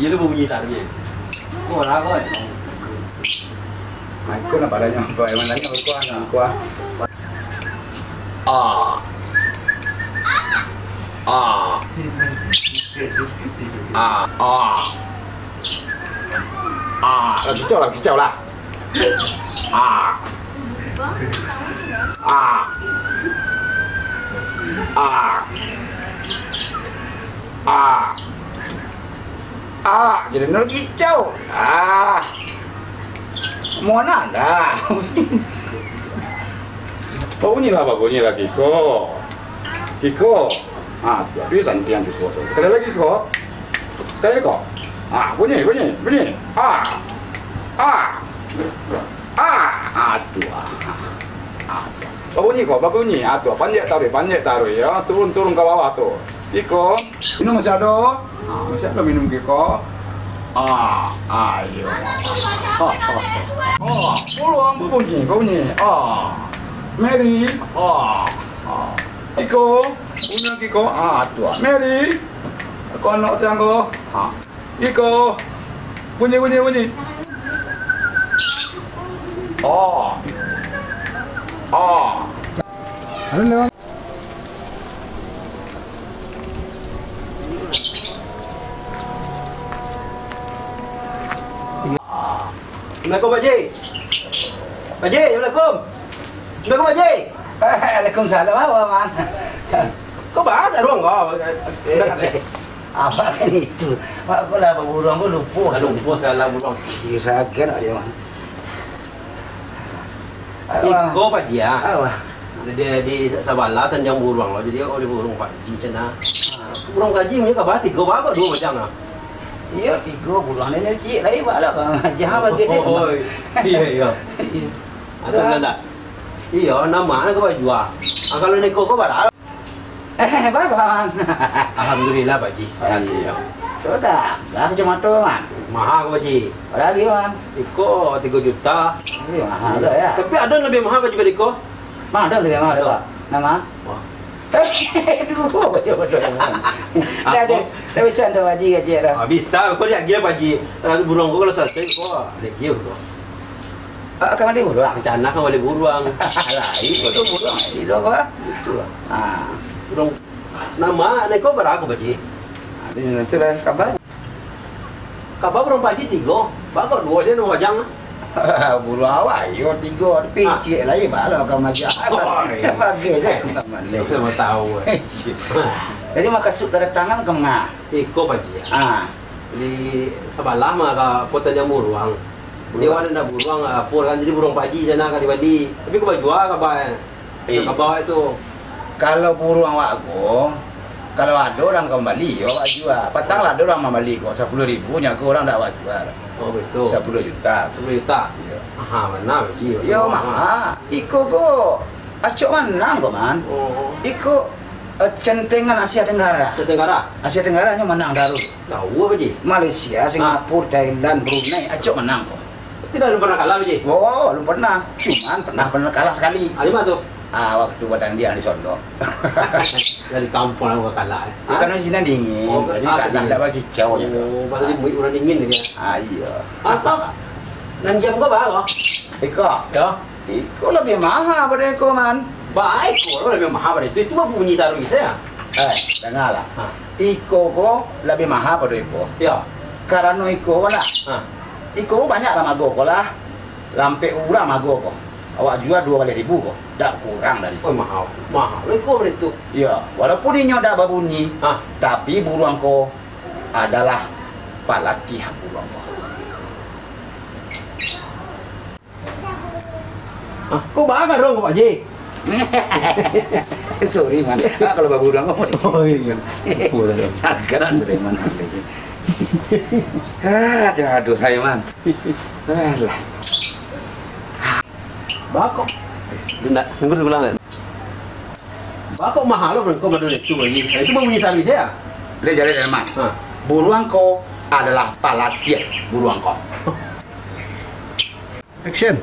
Iya lu bunyi tadi. Kok lah kok. Aku nak pada nyampe mana ni aku. Ah. Ah. Ah. Ah. Ah, kicau lah. Ah. Ah. Ah. Ah. Ah, jadi nak kicau. Ah. Mana dah? Bunyi lah Kiko. Kiko. Ah, bisa santian Kiko. Sekali lagi Kiko. Sekali Kiko. Ah, bunyi. Ah. Ah. Ah. Aduh. Bunyi Kiko, bunyi. Aduh, panjat taruh ya. Turun ke bawah tuh. Kiko, minum masih ada? Masih ada minum Kiko. Ah, ayo. Pulang bunyi. Ah. Mary, Kiko, punya Kiko, tua. Mary, aku anak siangku, Kiko, bunyi. Ada lewat. Assalamualaikum Pak Haji. Pak Haji, Assalamualaikum. Assalamualaikum Pak Haji. Waalaikumsalam, apa man? Kok bahasa ruang kau? Apa kan itu? Apa lah burung aku lupa. Lupa segala burung. Iya sakit aja man. Iko Pak Haji ya. Apa? Dia di Sabala tanjang burung loh. Jadi oleh burung Pak Haji cina. Burung Pak Haji punya kabar 3 bago 2 macam lah. Iya, 3 bulan ini cik lagi baklah kan. Jangan bagi dia. Iya. Atau enggak? Iya, nama kau jual. Kalau neko kau berapa? Bagus. Alhamdulillah Pak Haji. Iya. Sudah, dah cuma tu man. Mahal Pak Haji. Berapa man? Iko 3 juta. Iya, mahal dah ya. Tapi ada lebih mahal Pak Haji dari Iko. Mana lebih mahal dah? Nama? Dulu coba. Dah bisa dah Haji kerja dah. Bisa, kau lihat gila Pak Haji. Burung kau kalau selesai kau lihat dia kau. Kamu di burung? Rencana kan boleh buruang. Lain, kau tu burung. Itu apa? Itu. Burung nama neko berapa Pak Haji? Ini nanti lah kabar. Kabar burung Pak Haji 3. Bagus 2 sen wajang. Burung awak, yo 3 pinci lagi balah kau macam. Bagi je teman. Kita mau tahu. Jadi maka kedatangan ke mana? Iko Pak Haji. Di sebelah mah ke potanya buruang. Dia ada buruang apa kan jadi burung Pak Haji sana kan di Bali. Tapi kau jual kabar. Kabar itu. Kalau burung awakku, kalau ada orang kembali, awak jual. Patang lah ada orang kembali kok 10.000 nya ke orang dah awak jual. Oh betul. 10 juta. 10 juta. Iya. Aha, mana Pak Haji? Yo mah. Iko ko. Acok mana kok man? Iko centengan Asia Tenggara. Asia Tenggara nya menang daru. Tahu apa Haji? Malaysia, Singapura, Thailand, Brunei, acok menang kok. Tidak ada pernah kalah Haji. Oh, belum pernah. Cuman pernah kalah sekali. Ada mana tu? Waktu badan dia di Solo. Dari kampung aku kalah. Karena di sini dingin. Jadi kalah tak bagi kicau je. Oh, pasal di buik orang dingin dia. Iya. Nang jam kau berapa? Iko. Ya. Iko lebih mahal pada Iko man. Baik, kau lebih mahal pada itu. Itu mah bunyi taruh saya. Dengarlah. Iko ko lebih mahal pada Iko. Ya. Karena Iko lah. Iko banyak lah mago ko lah. Lampe urang mago ko. Awak jual 2.000 kok. Tak kurang dari itu. Oh, mahal. Iko pada itu. Ya, walaupun ini dah berbunyi, tapi burung ko adalah pelatih burung ko. Kau bakar dong Pak Haji. Sorry man. Kalau burung ko Oh iya. Sagaran dari mana lagi. Aduh saya man. Alah. Bakok. Tidak, tunggu sebelah. Bakok mahal loh kau berdua itu Pak Haji. Itu mau bunyi taruh saya. Lihat jadi dari mana? Burung ko adalah pelatih burung ko. Action.